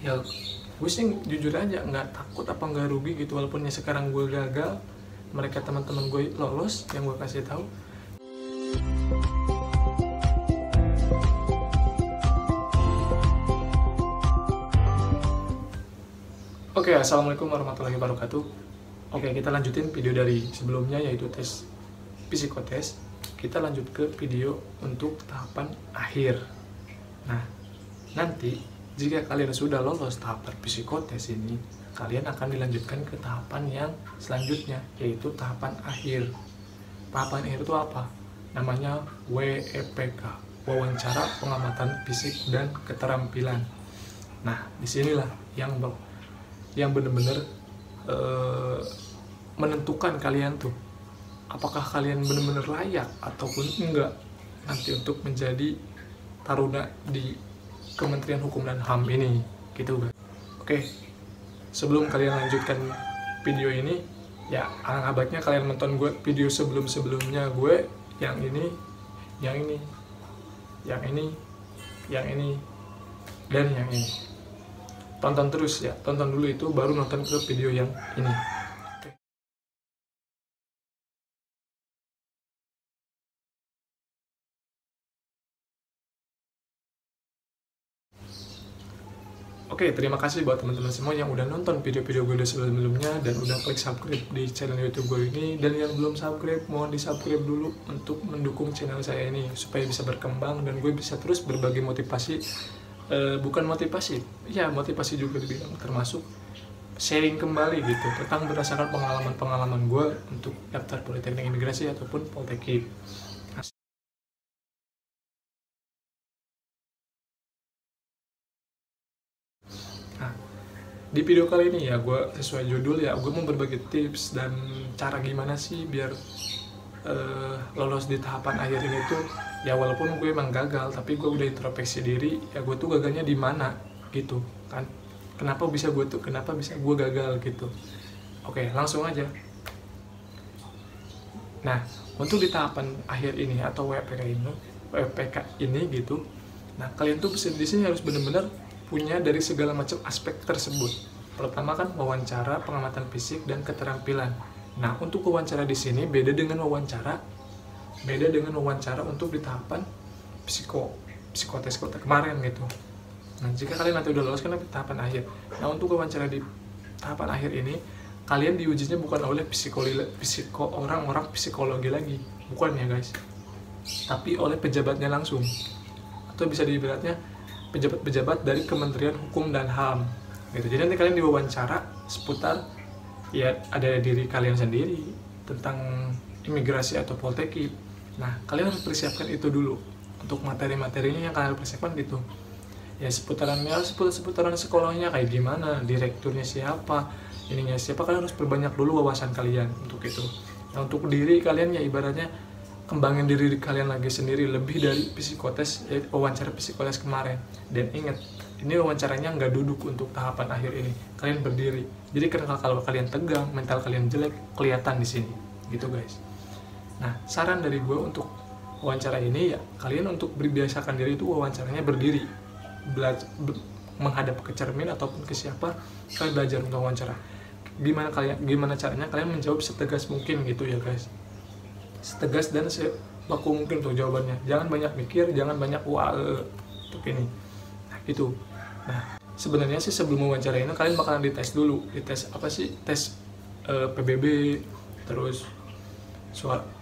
Ya gue sih jujur aja nggak takut apa nggak rugi gitu, walaupun ya sekarang gue gagal, mereka teman-teman gue lolos yang gue kasih tahu. Oke, assalamualaikum warahmatullahi wabarakatuh. Oke, kita lanjutin video dari sebelumnya, yaitu tes psikotes. Kita lanjut ke video untuk tahapan akhir. Nah, nanti jika kalian sudah lolos tahapan psikotes ini, kalian akan dilanjutkan ke tahapan yang selanjutnya, yaitu tahapan akhir. Tahapan akhir itu apa? Namanya WEPK, wawancara pengamatan fisik dan keterampilan. Nah, disinilah yang benar-benar menentukan kalian tuh apakah kalian benar-benar layak ataupun enggak nanti untuk menjadi taruna di Kementerian Hukum dan HAM ini, gitu kan. Oke, sebelum kalian lanjutkan video ini, ya alangkah baiknya kalian nonton gue video sebelum-sebelumnya gue, yang ini, yang ini, yang ini, yang ini, dan yang ini. Tonton terus ya, tonton dulu itu baru nonton ke video yang ini. Oke, terima kasih buat teman-teman semua yang udah nonton video-video gue sebelumnya dan udah klik subscribe di channel YouTube gue ini. Dan yang belum subscribe, mohon di-subscribe dulu untuk mendukung channel saya ini supaya bisa berkembang dan gue bisa terus berbagi motivasi. Bukan motivasi, ya motivasi juga dibilang, termasuk sharing kembali gitu tentang berdasarkan pengalaman-pengalaman gue untuk daftar Politeknik Imigrasi ataupun Poltekip. Nah, di video kali ini ya gue sesuai judul ya, gue mau berbagi tips dan cara gimana sih biar lolos di tahapan akhir ini tuh. Ya walaupun gue emang gagal, tapi gue udah introspeksi diri, ya gue tuh gagalnya di mana gitu kan, kenapa bisa gue gagal gitu. Oke, langsung aja. Nah, untuk di tahapan akhir ini atau WPK ini gitu, nah kalian tuh di sini harus benar-benar punya dari segala macam aspek tersebut. Pertama kan wawancara pengamatan fisik dan keterampilan. Nah, untuk wawancara di sini beda dengan wawancara untuk di tahapan psikotes kemarin gitu. Nah, jika kalian nanti udah lolos kan di tahapan akhir. Nah, untuk wawancara di tahapan akhir ini, kalian diujinya bukan oleh orang-orang psikologi lagi, bukan ya guys, tapi oleh pejabatnya langsung, atau bisa diibaratnya pejabat-pejabat dari Kementerian Hukum dan HAM gitu. Jadi nanti kalian diwawancara seputar ya ada diri kalian sendiri tentang imigrasi atau Poltekip. Nah, kalian harus persiapkan itu dulu. Untuk materi-materinya yang kalian persiapkan gitu. Ya seputaran sekolahnya kayak gimana, direkturnya siapa, ininya siapa, kalian harus perbanyak dulu wawasan kalian untuk itu. Nah, untuk diri kalian ya ibaratnya kembangin diri kalian lagi sendiri lebih dari psikotes, wawancara psikotes kemarin. Dan ingat, ini wawancaranya nggak duduk untuk tahapan akhir ini. Kalian berdiri. Jadi kalau kalian tegang, mental kalian jelek, kelihatan di sini. Gitu guys. Nah, saran dari gue untuk wawancara ini ya, kalian untuk berbiasakan diri itu wawancaranya berdiri. Menghadap ke cermin ataupun ke siapa, kalian belajar untuk wawancara. Gimana caranya kalian menjawab setegas mungkin gitu ya guys. Setegas dan sebaku mungkin untuk jawabannya. Jangan banyak mikir, jangan banyak untuk ini. Nah, gitu. Nah, sebenarnya sih sebelum wawancara ini kalian bakalan dites dulu. Dites apa sih? Tes PBB, terus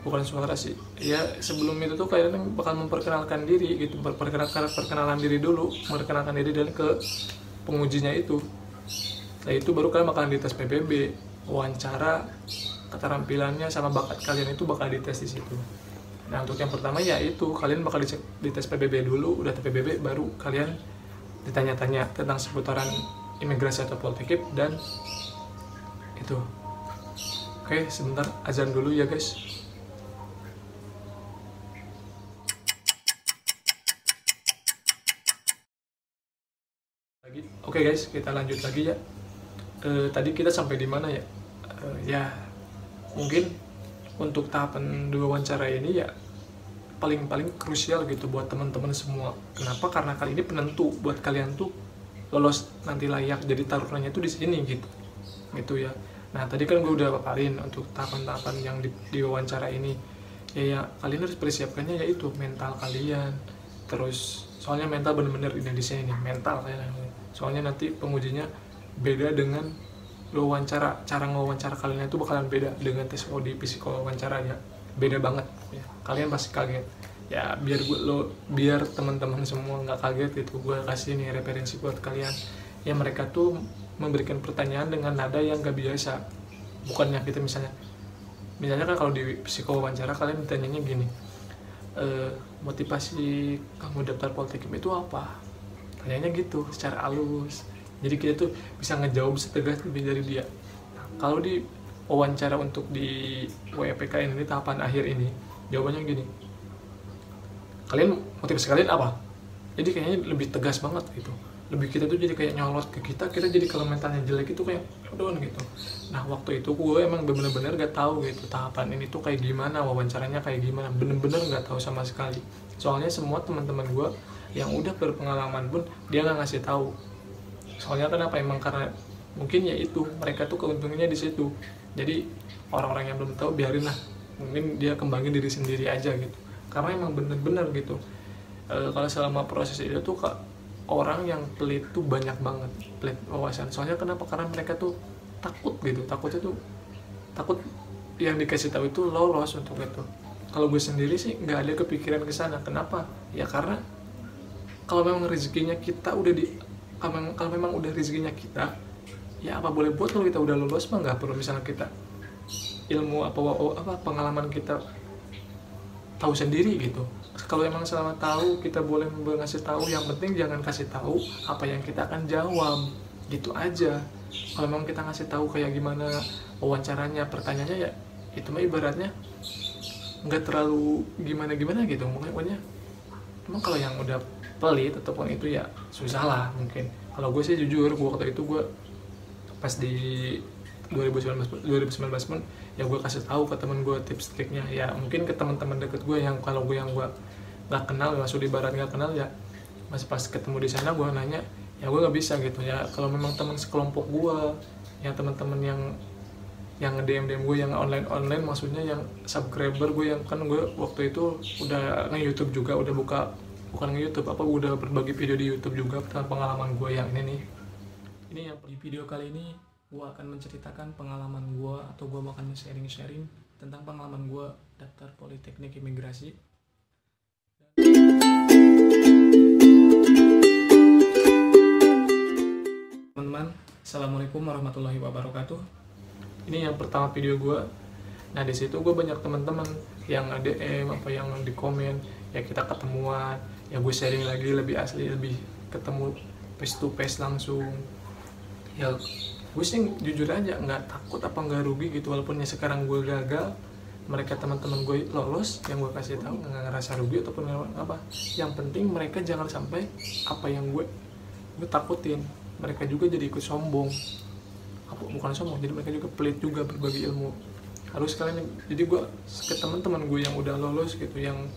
bukan suara sih ya, sebelum itu tuh kalian bakal memperkenalkan diri gitu, perkenalan diri dulu, memperkenalkan diri dan ke pengujinya itu. Setelah itu baru kalian bakal dites PBB, wawancara keterampilannya sama bakat kalian itu bakal dites di situ. Nah, untuk yang pertama ya itu kalian bakal dites PBB dulu, udah tes PBB baru kalian ditanya-tanya tentang seputaran imigrasi atau Poltekip dan itu. Oke, sebentar azan dulu ya guys. Oke guys, kita lanjut lagi ya. Tadi kita sampai di mana ya? Ya mungkin untuk tahapan dua wawancara ini ya paling krusial gitu buat teman-teman semua. Kenapa? Karena kali ini penentu buat kalian tuh lolos nanti layak jadi taruhannya itu di sini gitu ya. Nah tadi kan gue udah paparin untuk tahapan-tahapan yang di wawancara ini ya kalian harus persiapkannya yaitu mental kalian. Terus soalnya mental bener-bener ini di sini nih, mental kalian. Soalnya nanti pengujinya beda dengan wawancara, cara ngewawancara kalian itu bakalan beda dengan tes audi psiko wawancara ya, beda banget ya. Kalian pasti kaget ya, biar teman-teman semua nggak kaget gitu, gue kasih nih referensi buat kalian ya. Mereka tuh memberikan pertanyaan dengan nada yang nggak biasa, bukannya kita misalnya kan kalau di psiko wawancara kalian ditanyanya gini, motivasi kamu daftar Poltekkip itu apa, tanyanya gitu secara halus, jadi kita tuh bisa ngejawab setegas lebih dari dia. Nah, kalau di wawancara untuk di WPK ini tahapan akhir ini jawabannya gini, kalian motivasi kalian apa, jadi kayaknya lebih tegas banget gitu, lebih kita tuh jadi kayak nyolot ke kita jadi kalau mentalnya jelek itu kayak down gitu. Nah waktu itu gue emang bener-bener gak tahu gitu tahapan ini tuh kayak gimana, wawancaranya kayak gimana, bener-bener gak tahu sama sekali. Soalnya semua teman-teman gue yang udah berpengalaman pun dia nggak ngasih tahu. Soalnya kenapa, emang karena mungkin ya itu mereka tuh keuntungannya di situ. Jadi orang-orang yang belum tahu biarin lah, mungkin dia kembangin diri sendiri aja gitu. Karena emang bener-bener gitu. Kalau selama proses itu tuh orang yang pelit tuh banyak banget, pelit wawasan. Soalnya kenapa? Karena mereka tuh takut gitu, takut yang dikasih tahu itu lolos untuk itu. Kalau gue sendiri sih nggak ada kepikiran ke sana. Kenapa? Ya karena kalau memang rezekinya kita udah kalau memang udah rezekinya kita, ya apa boleh buat. Kalau kita udah lolos mah nggak perlu misalnya kita ilmu apa pengalaman kita tahu sendiri gitu. Kalau emang selama tahu kita boleh ngasih tahu, yang penting jangan kasih tahu apa yang kita akan jawab gitu aja. Kalau memang kita ngasih tahu kayak gimana wawancaranya, pertanyaannya ya itu mah ibaratnya nggak terlalu gimana gitu. Pokoknya emang kalau yang udah pelit ataupun itu ya susah lah mungkin. Kalau gue sih jujur, gue waktu itu gue pas di 2019 pun ya gue kasih tahu ke temen gue tips triknya ya, mungkin ke teman-teman deket gue yang kalau gue nggak kenal, masuk di barat nggak kenal ya, masih pas ketemu di sana gue nanya ya gue nggak bisa gitu ya. Kalau memang teman sekelompok gue, yang teman-teman yang nge-DM gue yang online maksudnya yang subscriber gue, yang kan gue waktu itu udah nge-YouTube juga, udah bukan nge-YouTube udah berbagi video di YouTube juga tentang pengalaman gue yang ini nih. Ini yang di video kali ini gue akan menceritakan pengalaman gue, atau gue akan sharing tentang pengalaman gue daftar Politeknik Imigrasi. Teman-teman, assalamualaikum warahmatullahi wabarakatuh. Ini yang pertama video gue. Nah di situ gue banyak teman-teman yang DM yang di komen ya, kita ketemuan ya, gue sharing lagi lebih asli, lebih ketemu face to face langsung ya. Gue sih jujur aja nggak takut apa nggak rugi gitu, walaupun ya sekarang gue gagal, mereka teman-teman gue lolos, yang gue kasih tahu nggak ngerasa rugi ataupun apa. Yang penting mereka jangan sampai apa yang gue takutin, mereka juga jadi ikut sombong. Bukan sombong, jadi mereka juga pelit juga berbagi ilmu. Harus kalian, jadi gue ke teman-teman gue yang udah lolos gitu, yang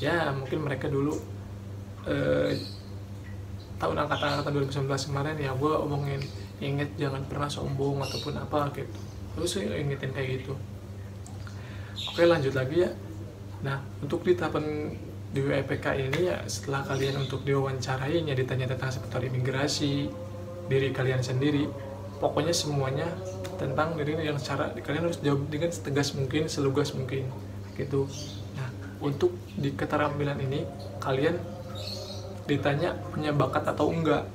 ya mungkin mereka dulu tahun angkatan 2019 kemarin ya, gue omongin inget jangan pernah sombong ataupun apa gitu, harus ingetin kayak gitu. Oke lanjut lagi ya. Nah untuk di tahapan di WPK ini ya, setelah kalian untuk diwawancarain ya, ditanya tentang seputar imigrasi, diri kalian sendiri, pokoknya semuanya tentang diri yang cara kalian harus jawab dengan setegas mungkin, selugas mungkin gitu. Nah untuk di keterampilan ini kalian ditanya punya bakat atau enggak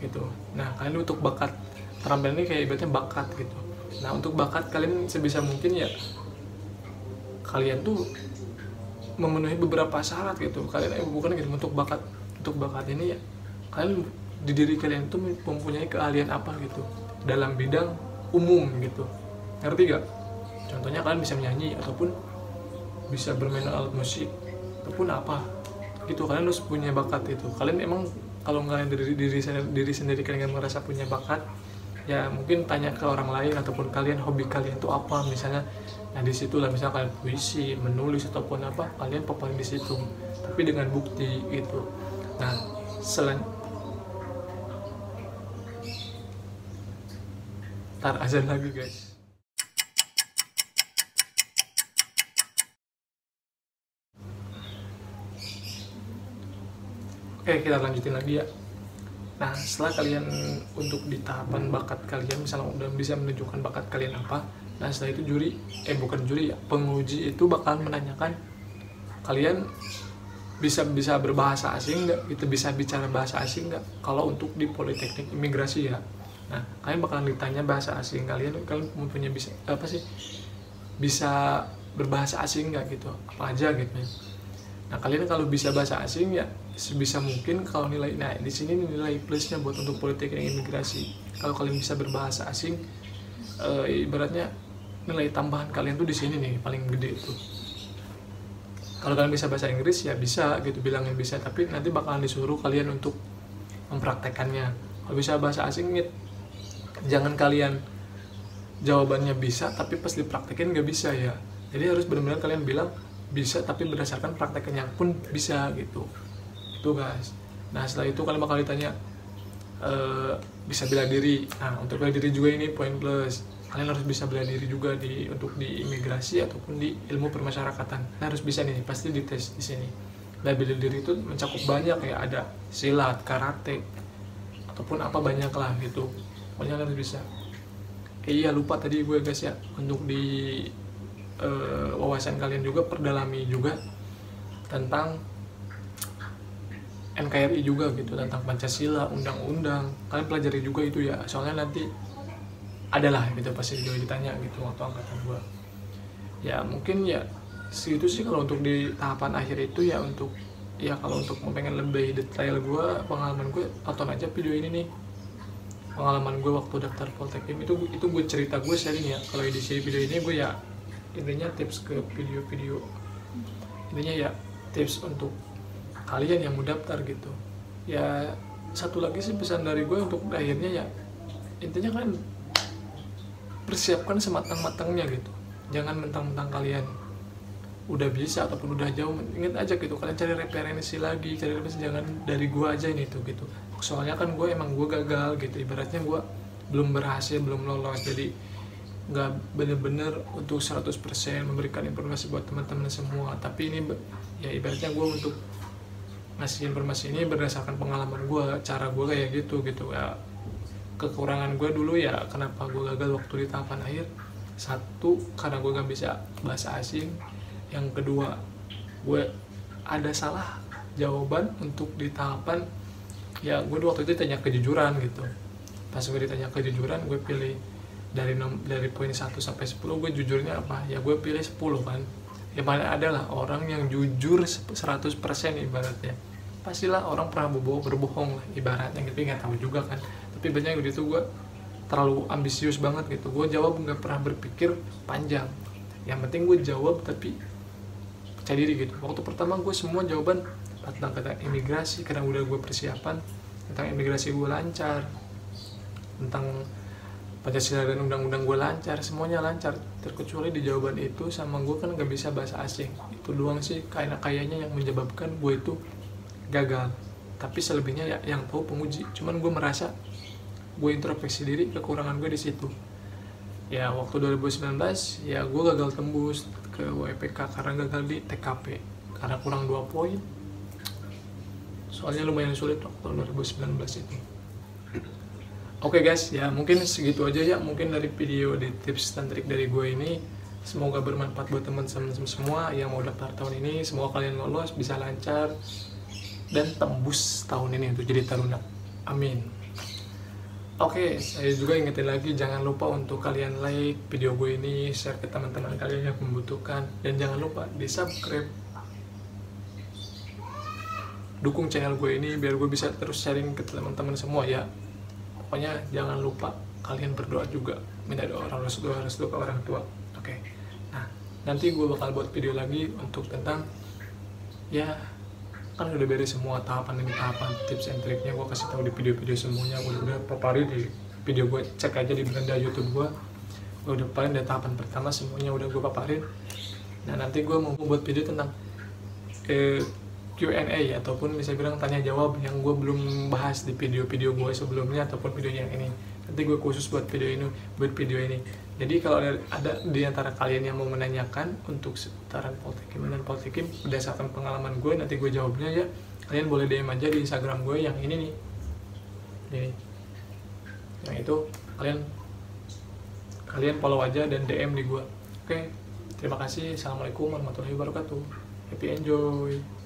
gitu. Nah kalian untuk bakat, keterampilan ini kayak ibaratnya bakat gitu. Nah untuk bakat kalian sebisa mungkin ya kalian tuh memenuhi beberapa syarat gitu. Kalian bukan gitu, untuk bakat ini ya kalian di diri kalian tuh mempunyai keahlian apa gitu dalam bidang umum gitu, ngerti gak? Contohnya kalian bisa menyanyi ataupun bisa bermain alat musik ataupun apa gitu, kalian harus punya bakat itu. Kalian emang kalau kalian diri sendiri kalian merasa punya bakat ya, mungkin tanya ke orang lain ataupun kalian hobi kalian itu apa misalnya. Nah di situ lah misalnya kalian puisi, menulis ataupun apa, kalian paparin di situ tapi dengan bukti gitu. Nah Ntar azan lagi guys. Oke, kita lanjutin lagi ya. Nah, setelah kalian untuk di tahapan bakat kalian, misalnya udah bisa menunjukkan bakat kalian apa, nah setelah itu bukan juri ya, penguji itu bakal menanyakan kalian bisa berbahasa asing nggak, gitu, bisa bicara bahasa asing nggak. Kalau untuk di Politeknik Imigrasi ya, nah kalian bakalan ditanya bahasa asing kalian mempunyai bisa berbahasa asing nggak gitu, apa aja gitu. Nah kalian kalau bisa bahasa asing ya sebisa mungkin kalau nilai, nah di sini nilai plusnya buat untuk Politeknik Imigrasi. Kalau kalian bisa berbahasa asing, ibaratnya nilai tambahan kalian tuh di sini nih paling gede itu. Kalau kalian bisa bahasa Inggris ya bisa gitu, bilangnya bisa, tapi nanti bakalan disuruh kalian untuk mempraktekannya. Kalau bisa bahasa asing, jangan kalian jawabannya bisa tapi pas dipraktekin nggak bisa ya. Jadi harus benar-benar kalian bilang bisa tapi berdasarkan praktekannya pun bisa gitu. Itu guys. Nah setelah itu kalian bakal ditanya bisa bela diri. Nah untuk bela diri juga ini poin plus. Kalian harus bisa bela diri juga untuk di imigrasi ataupun di ilmu permasyarakatan. Nah, harus bisa nih, pasti dites di sini. Bela diri itu mencakup banyak kayak ada silat, karate, ataupun apa banyak lah gitu. Pokoknya harus bisa. Iya lupa tadi gue guys ya, untuk di wawasan kalian juga perdalami juga tentang NKRI juga gitu, tentang Pancasila, undang-undang. Kalian pelajari juga itu ya, soalnya nanti adalah gitu pasti juga ditanya gitu waktu angkatan gua. Ya mungkin ya segitu sih kalau untuk di tahapan akhir itu ya. Kalau untuk mau pengen lebih detail gua, pengalaman gue, tonton aja video ini nih. Pengalaman gue waktu daftar Poltekkim itu gue cerita, gue sharing ya. Kalau di video ini gue ya intinya tips ke video-video, intinya ya tips untuk kalian yang mau daftar gitu. Ya satu lagi sih pesan dari gue untuk akhirnya ya, intinya kan persiapkan sematang-matangnya gitu. Jangan mentang-mentang kalian udah bisa ataupun udah jauh, ingat aja gitu, kalian cari referensi lagi, jangan dari gua aja ini tuh gitu. Soalnya kan gue gagal gitu, ibaratnya gue belum berhasil, belum lolos, jadi nggak bener-bener untuk 100% memberikan informasi buat teman-teman semua. Tapi ini ya ibaratnya gue untuk ngasih informasi ini berdasarkan pengalaman gue, cara gue kayak gitu ya. Kekurangan gue dulu ya, kenapa gue gagal waktu di tahapan akhir, satu karena gue gak bisa bahasa asing, yang kedua gue ada salah jawaban untuk di tahapan ya. Gue waktu itu ditanya kejujuran gitu, pas gue ditanya kejujuran gue pilih dari poin 1 sampai 10 gue jujurnya apa ya, gue pilih 10 kan. Ya mana adalah orang yang jujur 100% ibaratnya, pastilah orang pernah berbohong lah ibaratnya, tapi nggak tahu juga kan. Tapi banyak yang gitu gue terlalu ambisius banget gitu, gue jawab nggak pernah berpikir panjang, yang penting gue jawab tapi percaya diri gitu. Waktu pertama gue semua jawaban tentang imigrasi karena udah gue persiapan tentang imigrasi, gue lancar, tentang Pancasila dan undang-undang gue lancar, semuanya lancar, terkecuali di jawaban itu sama gue kan nggak bisa bahasa asing. Itu doang sih kayaknya yang menyebabkan gue itu gagal. Tapi selebihnya ya yang tahu penguji. Cuman gue merasa gue introspeksi diri, kekurangan gue di situ. Ya waktu 2019 ya gue gagal tembus ke WPK karena gagal di TKP karena kurang 2 poin. Soalnya lumayan sulit waktu 2019 itu. Oke guys, ya mungkin segitu aja ya, mungkin dari video di tips dan trik dari gue ini. Semoga bermanfaat buat teman-teman semua yang mau daftar tahun ini. Semoga kalian lolos, bisa lancar dan tembus tahun ini untuk jadi taruna. Amin. Oke, saya juga ingetin lagi, jangan lupa untuk kalian like video gue ini, share ke teman-teman kalian yang membutuhkan, dan jangan lupa di subscribe, dukung channel gue ini biar gue bisa terus sharing ke teman-teman semua ya. Pokoknya jangan lupa kalian berdoa juga, minta doa restu ke orang tua. Oke. Nah, nanti gue bakal buat video lagi untuk tentang ya, kan udah beres semua tahapan demi tahapan, tips and triknya gue kasih tahu di video-video semuanya. Gue udah paparin di video gue, cek aja di beranda YouTube gue udah paparin dari tahapan pertama, semuanya udah gue paparin. Nah nanti gue mau buat video tentang Q&A ataupun bisa bilang tanya jawab yang gue belum bahas di video-video gue sebelumnya ataupun video yang ini. Nanti gue khusus buat video ini. Jadi kalau ada di antara kalian yang mau menanyakan untuk seputaran Poltekim dan Poltekim berdasarkan pengalaman gue, nanti gue jawabnya ya. Kalian boleh DM aja di Instagram gue yang ini nih. Ini. Yang itu kalian follow aja dan DM di gue. Oke. Terima kasih. Assalamualaikum warahmatullahi wabarakatuh. Happy enjoy.